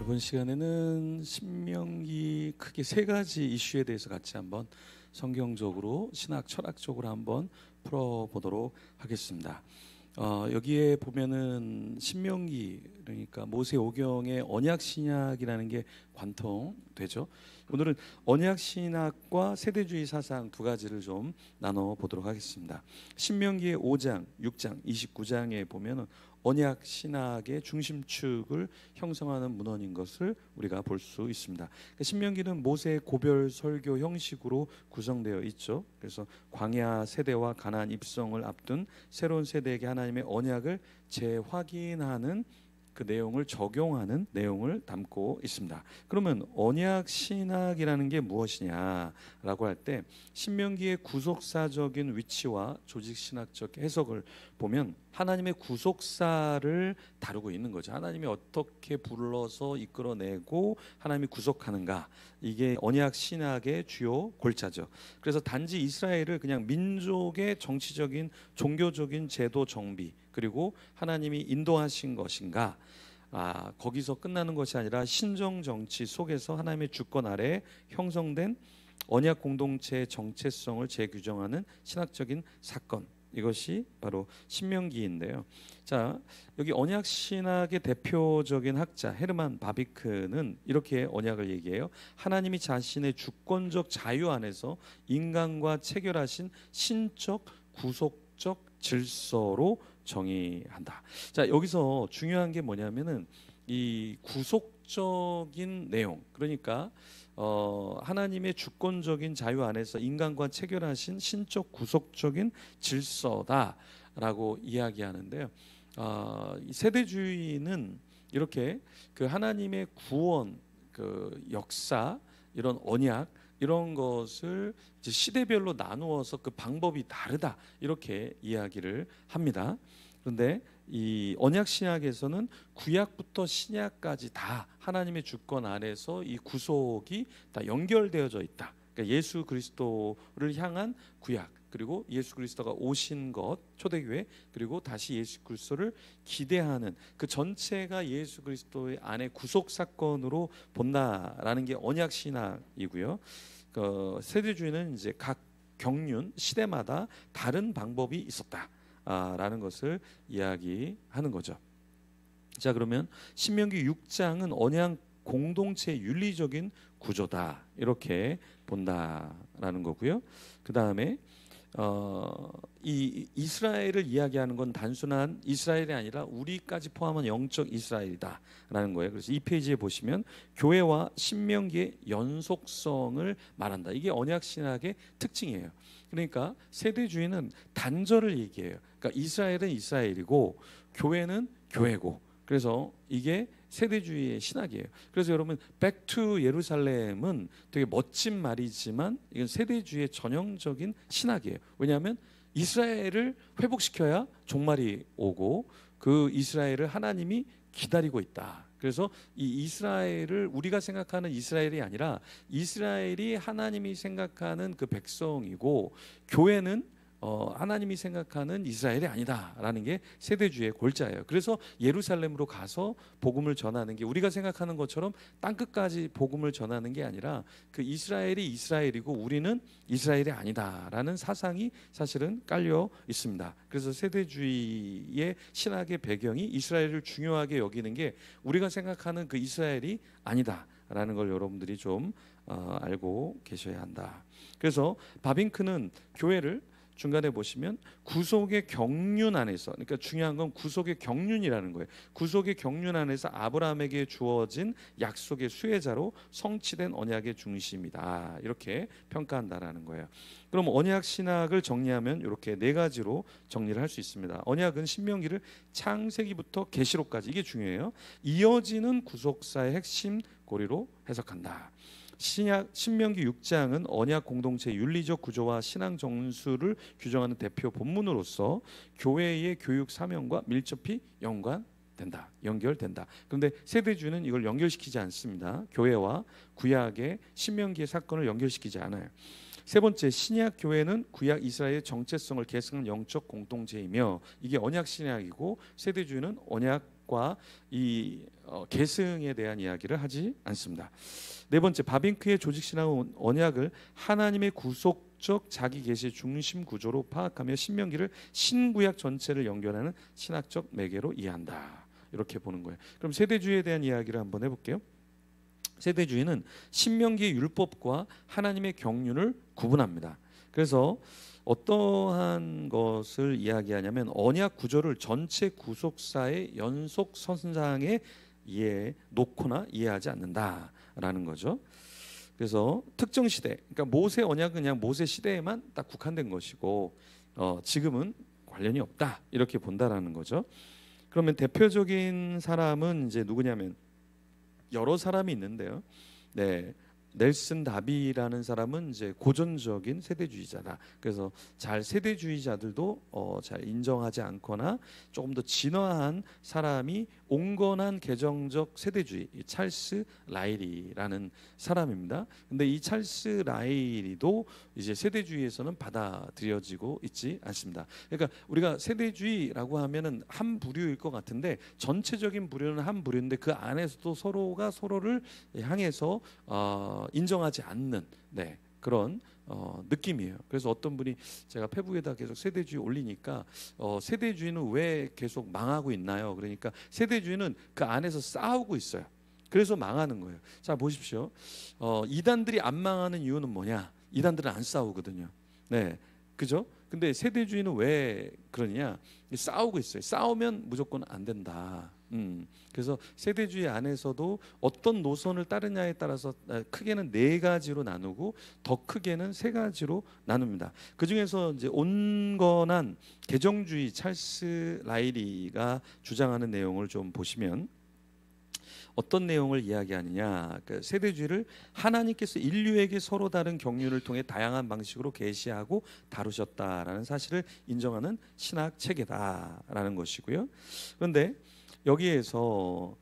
이번 시간에는 신명기 크게 세 가지 이슈에 대해서 같이 한번 성경적으로 신학 철학적으로 한번 풀어보도록 하겠습니다. 여기에 보면은 신명기 그러니까 모세오경의 언약 신약이라는 게 관통되죠. 오늘은 언약 신학과 세대주의 사상 두 가지를 좀 나눠 보도록 하겠습니다. 신명기의 5장, 6장, 29장에 보면은 언약 신학의 중심축을 형성하는 문헌인 것을 우리가 볼 수 있습니다. 신명기는 모세의 고별 설교 형식으로 구성되어 있죠. 그래서 광야 세대와 가나안 입성을 앞둔 새로운 세대에게 하나님의 언약을 재확인하는 그 내용을 적용하는 내용을 담고 있습니다. 그러면 언약 신학이라는 게 무엇이냐라고 할 때 신명기의 구속사적인 위치와 조직 신학적 해석을 보면 하나님의 구속사를 다루고 있는 거죠. 하나님이 어떻게 불러서 이끌어내고 하나님이 구속하는가, 이게 언약 신학의 주요 골자죠. 그래서 단지 이스라엘을 그냥 민족의 정치적인 종교적인 제도 정비 그리고 하나님이 인도하신 것인가, 거기서 끝나는 것이 아니라 신정 정치 속에서 하나님의 주권 아래 형성된 언약 공동체의 정체성을 재규정하는 신학적인 사건, 이것이 바로 신명기인데요. 자, 여기 언약 신학의 대표적인 학자 헤르만 바비크는 이렇게 언약을 얘기해요. 하나님이 자신의 주권적 자유 안에서 인간과 체결하신 신적 구속적 질서로 정의한다. 자, 여기서 중요한 게 뭐냐면은 이 구속적인 내용, 그러니까 하나님의 주권적인 자유 안에서 인간과 체결하신 신적 구속적인 질서다라고 이야기하는데요. 세대주의는 이렇게 그 하나님의 구원, 그 역사, 이런 언약, 이런 것을 이제 시대별로 나누어서 그 방법이 다르다 이렇게 이야기를 합니다. 그런데 이 언약 신약에서는 구약부터 신약까지 다 하나님의 주권 아래서 이 구속이 다 연결되어져 있다. 그러니까 예수 그리스도를 향한 구약, 그리고 예수 그리스도가 오신 것, 초대교회, 그리고 다시 예수 그리스도를 기대하는 그 전체가 예수 그리스도의 안에 구속 사건으로 본다라는 게 언약 신학이고요. 세대주의는 이제 각 경륜 시대마다 다른 방법이 있었다라는 것을 이야기하는 거죠. 자, 그러면 신명기 6장은 언약 공동체의 윤리적인 구조다 이렇게 본다라는 거고요. 그 다음에 이 이스라엘을 이야기하는 건 단순한 이스라엘이 아니라 우리까지 포함한 영적 이스라엘이다라는 거예요. 그래서 이 페이지에 보시면 교회와 신명기의 연속성을 말한다. 이게 언약 신학의 특징이에요. 그러니까 세대주의는 단절을 얘기해요. 그러니까 이스라엘은 이스라엘이고 교회는 교회고, 그래서 이게 세대주의의 신학이에요. 그래서 여러분 Back to 예루살렘은 되게 멋진 말이지만 이건 세대주의의 전형적인 신학이에요. 왜냐하면 이스라엘을 회복시켜야 종말이 오고 그 이스라엘을 하나님이 기다리고 있다. 그래서 이 이스라엘을 우리가 생각하는 이스라엘이 아니라 이스라엘이 하나님이 생각하는 그 백성이고 교회는 하나님이 생각하는 이스라엘이 아니다라는 게 세대주의의 골자예요. 그래서 예루살렘으로 가서 복음을 전하는 게 우리가 생각하는 것처럼 땅끝까지 복음을 전하는 게 아니라 그 이스라엘이 이스라엘이고 우리는 이스라엘이 아니다라는 사상이 사실은 깔려 있습니다. 그래서 세대주의의 신학의 배경이 이스라엘을 중요하게 여기는 게 우리가 생각하는 그 이스라엘이 아니다라는 걸 여러분들이 좀 알고 계셔야 한다. 그래서 바빙크는 교회를 중간에 보시면 구속의 경륜 안에서, 그러니까 중요한 건 구속의 경륜이라는 거예요. 구속의 경륜 안에서 아브라함에게 주어진 약속의 수혜자로 성취된 언약의 중심이다 이렇게 평가한다라는 거예요. 그럼 언약 신학을 정리하면 이렇게 네 가지로 정리를 할 수 있습니다. 언약은 신명기를 창세기부터 계시록까지, 이게 중요해요, 이어지는 구속사의 핵심 고리로 해석한다. 신명기 6장은 언약 공동체의 윤리적 구조와 신앙 정수를 규정하는 대표 본문으로서 교회의 교육 사명과 밀접히 연결된다. 그런데 세대주의는 이걸 연결시키지 않습니다. 교회와 구약의 신명기의 사건을 연결시키지 않아요. 세 번째, 신약 교회는 구약 이스라엘의 정체성을 계승한 영적 공동체이며 이게 언약 신약이고 세대주의는 언약과 이 계승에 대한 이야기를 하지 않습니다. 네 번째, 바빙크의 조직 신앙은 언약을 하나님의 구속적 자기 계시 중심 구조로 파악하며 신명기를 신구약 전체를 연결하는 신학적 매개로 이해한다. 이렇게 보는 거예요. 그럼 세대주의에 대한 이야기를 한번 해볼게요. 세대주의는 신명기의 율법과 하나님의 경륜을 구분합니다. 그래서 어떠한 것을 이야기하냐면 언약 구조를 전체 구속사의 연속 선상에 놓거나 이해하지 않는다라는 거죠. 그래서 특정 시대, 그러니까 모세 언약은 그냥 모세 시대에만 딱 국한된 것이고 지금은 관련이 없다 이렇게 본다라는 거죠. 그러면 대표적인 사람은 이제 누구냐면 여러 사람이 있는데요. 네, 넬슨 다비라는 사람은 이제 고전적인 세대주의자다. 그래서 잘 세대주의자들도 잘 인정하지 않거나 조금 더 진화한 사람이 온건한 개정적 세대주의, 찰스 라일이라는 사람입니다. 근데 이 찰스 라일이도 이제 세대주의에서는 받아들여지고 있지 않습니다. 그러니까 우리가 세대주의라고 하면은 한 부류일 것 같은데 전체적인 부류는 한 부류인데 그 안에서도 서로가 서로를 향해서 인정하지 않는 그런 느낌이에요. 그래서 어떤 분이 제가 페북에다 계속 세대주의 올리니까 세대주의는 왜 계속 망하고 있나요? 그러니까 세대주의는 그 안에서 싸우고 있어요. 그래서 망하는 거예요. 자, 보십시오. 이단들이 안 망하는 이유는 뭐냐? 이단들은 안 싸우거든요. 네, 그죠? 근데 세대주의는 왜 그러냐? 싸우고 있어요. 싸우면 무조건 안 된다. 그래서 세대주의 안에서도 어떤 노선을 따르냐에 따라서 크게는 네 가지로 나누고 더 크게는 세 가지로 나눕니다. 그 중에서 이제 온건한 개정주의 찰스 라일리가 주장하는 내용을 좀 보시면 어떤 내용을 이야기하느냐? 그 세대주의를 하나님께서 인류에게 서로 다른 경륜을 통해 다양한 방식으로 계시하고 다루셨다라는 사실을 인정하는 신학 체계다라는 것이고요. 그런데 여기에서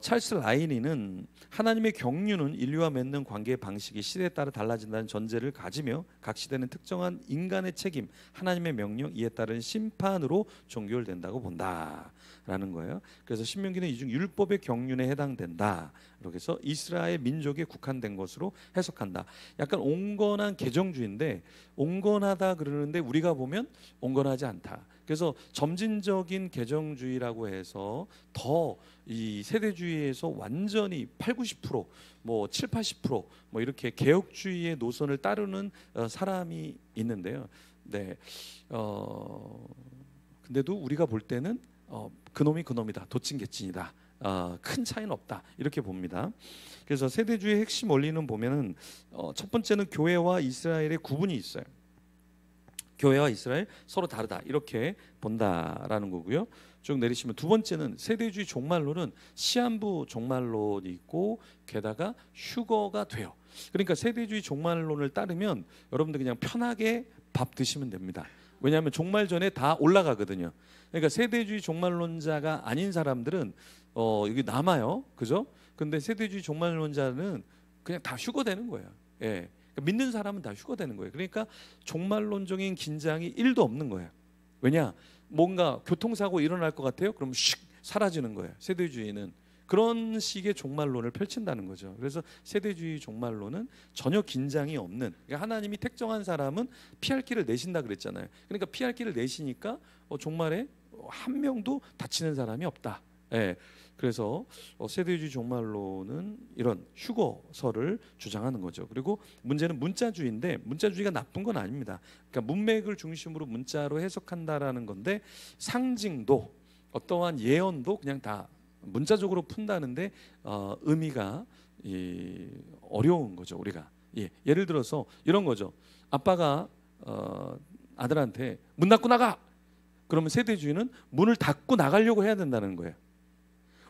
찰스 라일리는 하나님의 경륜은 인류와 맺는 관계의 방식이 시대에 따라 달라진다는 전제를 가지며 각 시대는 특정한 인간의 책임, 하나님의 명령, 이에 따른 심판으로 종결된다고 본다라는 거예요. 그래서 신명기는 이중 율법의 경륜에 해당된다. 이렇게 해서 이스라엘 민족에 국한된 것으로 해석한다. 약간 온건한 개정주의인데 온건하다 그러는데 우리가 보면 온건하지 않다. 그래서 점진적인 개정주의라고 해서 더 이 세대주의에서 완전히 8, 90%, 뭐 7, 80%뭐 이렇게 개혁주의의 노선을 따르는 사람이 있는데요. 네, 근데도 우리가 볼 때는 그놈이 그놈이다, 도찐개찐이다. 큰 차이는 없다 이렇게 봅니다. 그래서 세대주의의 핵심 원리는 보면은 첫 번째는 교회와 이스라엘의 구분이 있어요. 교회와 이스라엘 서로 다르다 이렇게 본다라는 거고요. 쭉 내리시면 두 번째는 세대주의 종말론은 시한부 종말론이 있고 게다가 휴거가 돼요. 그러니까 세대주의 종말론을 따르면 여러분들 그냥 편하게 밥 드시면 됩니다. 왜냐하면 종말 전에 다 올라가거든요. 그러니까 세대주의 종말론자가 아닌 사람들은 여기 남아요, 그죠? 근데 세대주의 종말론자는 그냥 다 휴거되는 거예요. 예. 믿는 사람은 다 휴거되는 거예요. 그러니까 종말론적인 긴장이 1도 없는 거예요. 왜냐? 뭔가 교통사고 일어날 것 같아요? 그럼 슉 사라지는 거예요. 세대주의는 그런 식의 종말론을 펼친다는 거죠. 그래서 세대주의 종말론은 전혀 긴장이 없는, 그러니까 하나님이 택정한 사람은 피할 길을 내신다 그랬잖아요. 그러니까 피할 길을 내시니까 종말에 한 명도 다치는 사람이 없다. 예. 그래서 세대주의 종말론은 이런 휴거설을 주장하는 거죠. 그리고 문제는 문자주의인데 문자주의가 나쁜 건 아닙니다. 그러니까 문맥을 중심으로 문자로 해석한다라는 건데 상징도 어떠한 예언도 그냥 다 문자적으로 푼다는데 의미가 어려운 거죠. 우리가 예를 들어서 이런 거죠. 아빠가 아들한테 문 닫고 나가. 그러면 세대주의는 문을 닫고 나가려고 해야 된다는 거예요.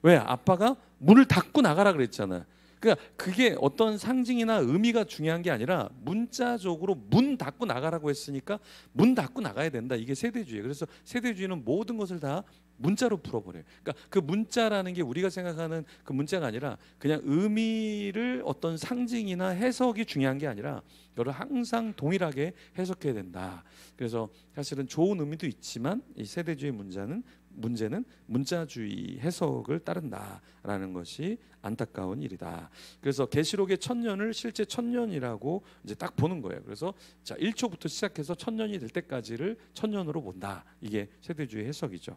왜? 아빠가 문을 닫고 나가라 그랬잖아요. 그러니까 그게 어떤 상징이나 의미가 중요한 게 아니라 문자적으로 문 닫고 나가라고 했으니까 문 닫고 나가야 된다. 이게 세대주의예요. 그래서 세대주의는 모든 것을 다 문자로 풀어버려요. 그러니까 그 문자라는 게 우리가 생각하는 그 문자가 아니라 그냥 의미를 어떤 상징이나 해석이 중요한 게 아니라 이거를 항상 동일하게 해석해야 된다. 그래서 사실은 좋은 의미도 있지만 이 세대주의 문제는 문자주의 해석을 따른다라는 것이 안타까운 일이다. 그래서 계시록의 천년을 실제 천년이라고 이제 딱 보는 거예요. 그래서 자 1초부터 시작해서 천년이 될 때까지를 천년으로 본다. 이게 세대주의 해석이죠.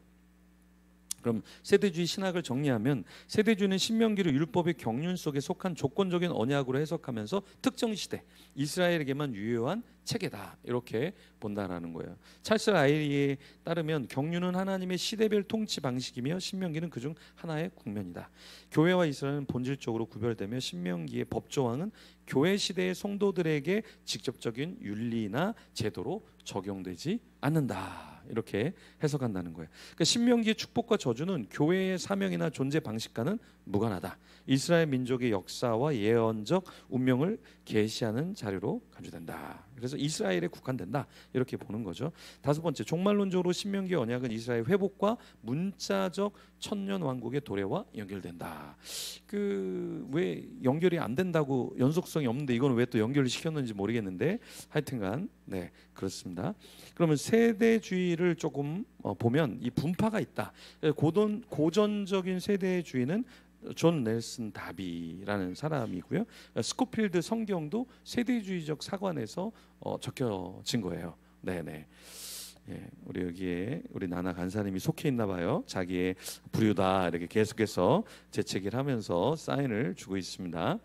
그럼 세대주의 신학을 정리하면 세대주의는 신명기를 율법의 경륜 속에 속한 조건적인 언약으로 해석하면서 특정 시대 이스라엘에게만 유효한 체계다 이렇게 본다라는 거예요. 찰스 라일리에 따르면 경륜은 하나님의 시대별 통치 방식이며 신명기는 그중 하나의 국면이다. 교회와 이스라엘은 본질적으로 구별되며 신명기의 법조항은 교회 시대의 성도들에게 직접적인 윤리나 제도로 적용되지 않는다. 이렇게 해석한다는 거예요. 그러니까 신명기의 축복과 저주는 교회의 사명이나 존재 방식과는 무관하다. 이스라엘 민족의 역사와 예언적 운명을 계시하는 자료로 간주된다. 그래서 이스라엘에 국한된다. 이렇게 보는 거죠. 다섯 번째, 종말론적으로 신명기의 언약은 이스라엘 회복과 문자적 천년 왕국의 도래와 연결된다. 그 왜 연결이 안 된다고 연속성이 없는데 이건 왜 또 연결을 시켰는지 모르겠는데 하여튼간 네 그렇습니다. 그러면 세대주의를 조금 보면 이 분파가 있다. 고전적인 세대주의는 존 넬슨 다비라는 사람이고요. 스코필드 성경도 세대주의적 사관에서 적혀진 거예요. 네네. 예, 우리 여기에 우리 나나 간사님이 속해 있나 봐요. 자기의 부류다 이렇게 계속해서 재채기를 하면서 사인을 주고 있습니다.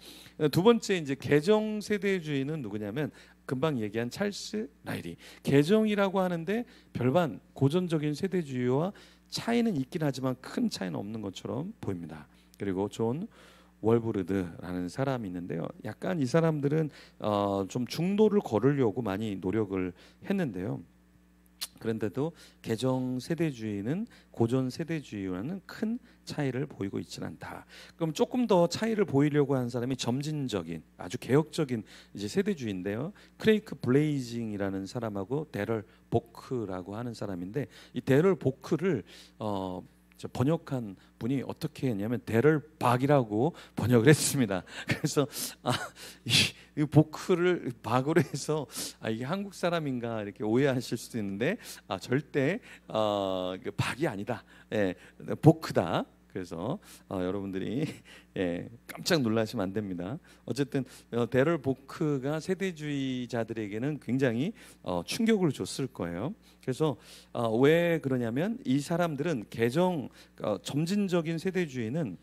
두 번째 이제 개정 세대주의는 누구냐면 금방 얘기한 찰스 라일리. 개정이라고 하는데 별반 고전적인 세대주의와 차이는 있긴 하지만 큰 차이는 없는 것처럼 보입니다. 그리고 존 월브르드라는 사람이 있는데요. 약간 이 사람들은 좀 중도를 걸으려고 많이 노력을 했는데요. 그런데도 개정 세대주의는 고전 세대주의와는 큰 차이를 보이고 있지는 않다. 그럼 조금 더 차이를 보이려고 한 사람이 점진적인 아주 개혁적인 이제 세대주의인데요. 크레이크 블레이징이라는 사람하고 데럴 보크라고 하는 사람인데 이 데럴 보크를 번역한 분이 어떻게 했냐면 데럴 박이라고 번역을 했습니다. 그래서 이 보크를 박으로 해서 이게 한국 사람인가 이렇게 오해하실 수도 있는데 절대 박이 아니다. 예, 보크다. 그래서 여러분들이 깜짝 놀라시면 안 됩니다. 어쨌든 데럴 보크가 세대주의자들에게는 굉장히 충격을 줬을 거예요. 그래서 왜 그러냐면 이 사람들은 점진적인 세대주의는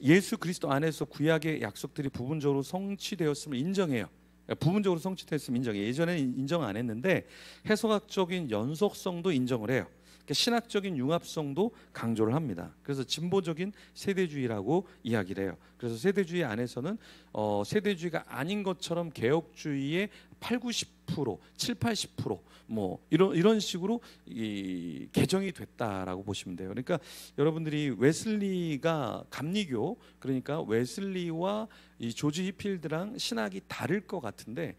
예수 그리스도 안에서 구약의 약속들이 부분적으로 성취되었음을 인정해요. 부분적으로 성취됐음을 인정해요. 예전에는 인정 안 했는데 해석학적인 연속성도 인정을 해요. 신학적인 융합성도 강조를 합니다. 그래서 진보적인 세대주의라고 이야기를 해요. 그래서 세대주의 안에서는 세대주의가 아닌 것처럼 개혁주의의 8, 90%, 7, 80%뭐 이런 식으로 이 개정이 됐다라고 보시면 돼요. 그러니까 여러분들이 웨슬리가 감리교 그러니까 웨슬리와 이 조지 히필드랑 신학이 다를 것 같은데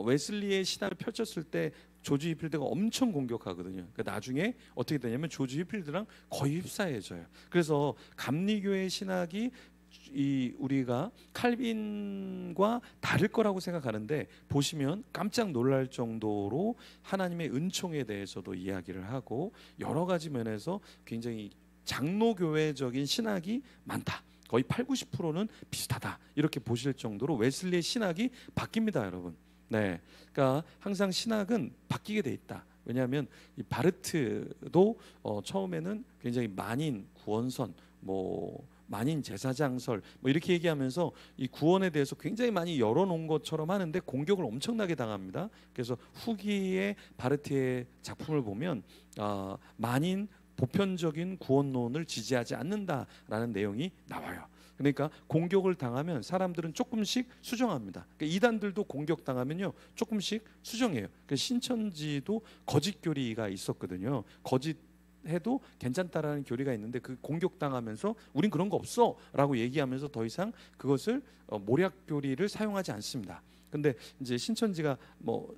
웨슬리의 신학을 펼쳤을 때 조지 히필드가 엄청 공격하거든요. 그러니까 나중에 어떻게 되냐면 조지 히필드랑 거의 흡사해져요. 그래서 감리교의 신학이 우리가 칼빈과 다를 거라고 생각하는데 보시면 깜짝 놀랄 정도로 하나님의 은총에 대해서도 이야기를 하고 여러 가지 면에서 굉장히 장로교회적인 신학이 많다. 거의 8, 90%는 비슷하다. 이렇게 보실 정도로 웨슬리의 신학이 바뀝니다, 여러분. 네, 그러니까 항상 신학은 바뀌게 돼 있다. 왜냐하면 이 바르트도 처음에는 굉장히 만인 구원선, 만인 제사장설 이렇게 얘기하면서 이 구원에 대해서 굉장히 많이 열어놓은 것처럼 하는데 공격을 엄청나게 당합니다. 그래서 후기의 바르트의 작품을 보면 만인 보편적인 구원론을 지지하지 않는다라는 내용이 나와요. 그러니까 공격을 당하면 사람들은 조금씩 수정합니다. 그러니까 이단들도 공격당하면요 조금씩 수정해요. 그러니까 신천지도 거짓 교리가 있었거든요. 거짓 해도 괜찮다라는 교리가 있는데 그 공격당하면서 우린 그런 거 없어 라고 얘기하면서 더 이상 그것을 모략 교리를 사용하지 않습니다. 근데 이제 신천지가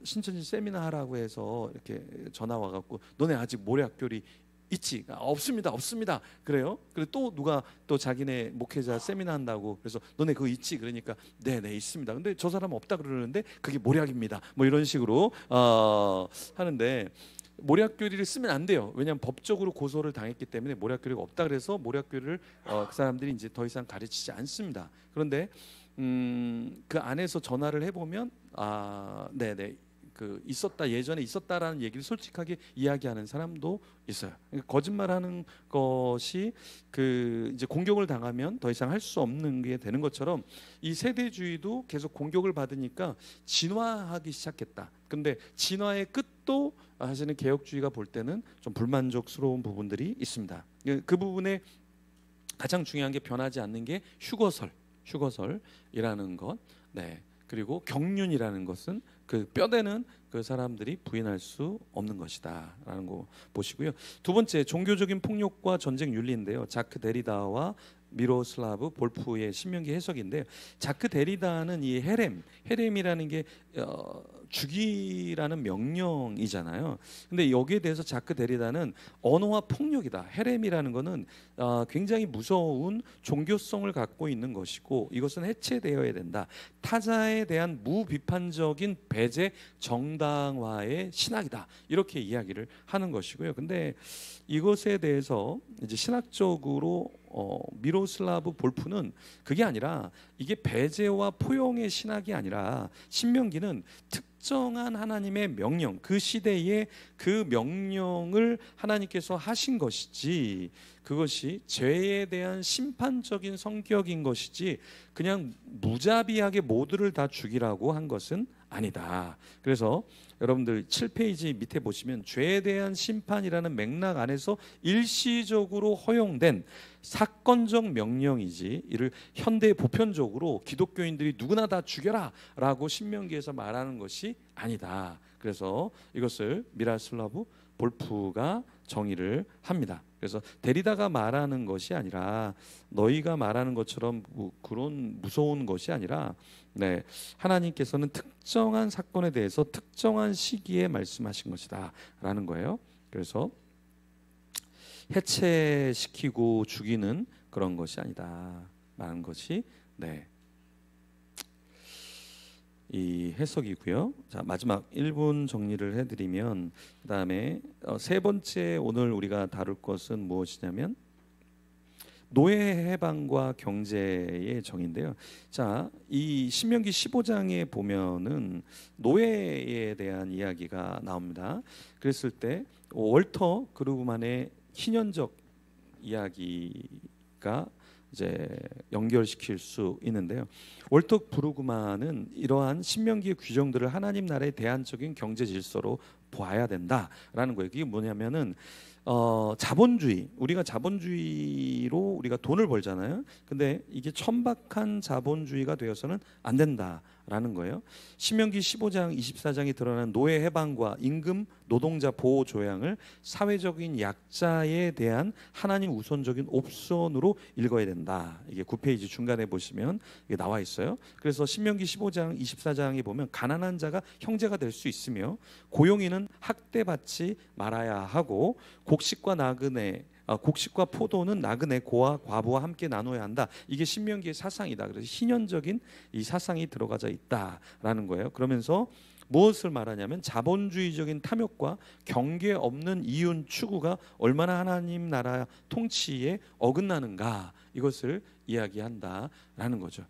신천지 세미나 하라고 해서 이렇게 전화 와갖고 너네 아직 모략 교리 있지. 없습니다. 없습니다. 그래요? 그리고 또 누가 또 자기네 목회자 세미나 한다고 그래서 너네 그거 있지? 그러니까 네네 있습니다. 근데 저 사람은 없다 그러는데 그게 모략입니다. 뭐 이런 식으로 하는데 모략교리를 쓰면 안 돼요. 왜냐하면 법적으로 고소를 당했기 때문에 모략교리가 없다 그래서 모략교리를 그 사람들이 이제 더 이상 가르치지 않습니다. 그런데 그 안에서 전화를 해보면 네네 그 있었다 예전에 있었다라는 얘기를 솔직하게 이야기하는 사람도 있어요. 그러니까 거짓말하는 것이 그 이제 공격을 당하면 더 이상 할 수 없는 게 되는 것처럼 이 세대주의도 계속 공격을 받으니까 진화하기 시작했다. 근데 진화의 끝도 사실은 개혁주의가 볼 때는 좀 불만족스러운 부분들이 있습니다. 그 부분에 가장 중요한 게 변하지 않는 게 휴거설이라는 것. 네. 그리고 경륜이라는 것은 그 뼈대는 그 사람들이 부인할 수 없는 것이다라는 거 보시고요. 두 번째 종교적인 폭력과 전쟁 윤리인데요. 자크 데리다와 미로슬라브 볼프의 신명기 해석인데요. 자크 데리다는 이 헤렘이라는 게 죽이라는 명령이잖아요. 근데 여기에 대해서 자크 데리다는 언어와 폭력이다. 헤렘이라는 거는 굉장히 무서운 종교성을 갖고 있는 것이고 이것은 해체되어야 된다. 타자에 대한 무비판적인 배제 정당화의 신학이다. 이렇게 이야기를 하는 것이고요. 근데 이것에 대해서 이제 신학적으로 미로슬라브 볼프는 그게 아니라 이게 배제와 포용의 신학이 아니라 신명기는 특정한 하나님의 명령, 그 시대에 그 명령을 하나님께서 하신 것이지 그것이 죄에 대한 심판적인 성격인 것이지 그냥 무자비하게 모두를 다 죽이라고 한 것은 아니다. 그래서 여러분들 7페이지 밑에 보시면 죄에 대한 심판이라는 맥락 안에서 일시적으로 허용된 사건적 명령이지 이를 현대 보편적으로 기독교인들이 누구나 다 죽여라 라고 신명기에서 말하는 것이 아니다. 그래서 이것을 미로슬라브 볼프가 정의를 합니다. 그래서 데리다가 말하는 것이 아니라 너희가 말하는 것처럼 그런 무서운 것이 아니라 하나님께서는 특정한 사건에 대해서 특정한 시기에 말씀하신 것이다 라는 거예요. 그래서 해체시키고 죽이는 그런 것이 아니다 라는 것이 이 해석이고요. 자, 마지막 1분 정리를 해드리면 그 다음에 세 번째 오늘 우리가 다룰 것은 무엇이냐면 노예 해방과 경제의 정의인데요. 자, 이 신명기 15장에 보면은 노예에 대한 이야기가 나옵니다. 그랬을 때 월터 그루그만의 희년적 이야기가 이제 연결시킬 수 있는데요. 월터 브루그만은 이러한 신명기의 규정들을 하나님 나라의 대안적인 경제 질서로 봐야 된다라는 거예요. 그게 뭐냐면은 자본주의, 우리가 자본주의로 우리가 돈을 벌잖아요. 근데 이게 천박한 자본주의가 되어서는 안 된다라는 거예요. 신명기 15장 24장에 드러난 노예 해방과 임금 노동자 보호 조항을 사회적인 약자에 대한 하나님 우선적인 옵션으로 읽어야 된다. 이게 9페이지 중간에 보시면 이게 나와 있어요. 그래서 신명기 15장 24장에 보면 가난한 자가 형제가 될 수 있으며 고용인은 학대받지 말아야 하고 곡식과 포도는 나그네 고아 과부와 함께 나눠야 한다. 이게 신명기의 사상이다. 그래서 희년적인 이 사상이 들어가져 있다라는 거예요. 그러면서 무엇을 말하냐면 자본주의적인 탐욕과 경계 없는 이윤 추구가 얼마나 하나님 나라 통치에 어긋나는가 이것을 이야기한다라는 거죠.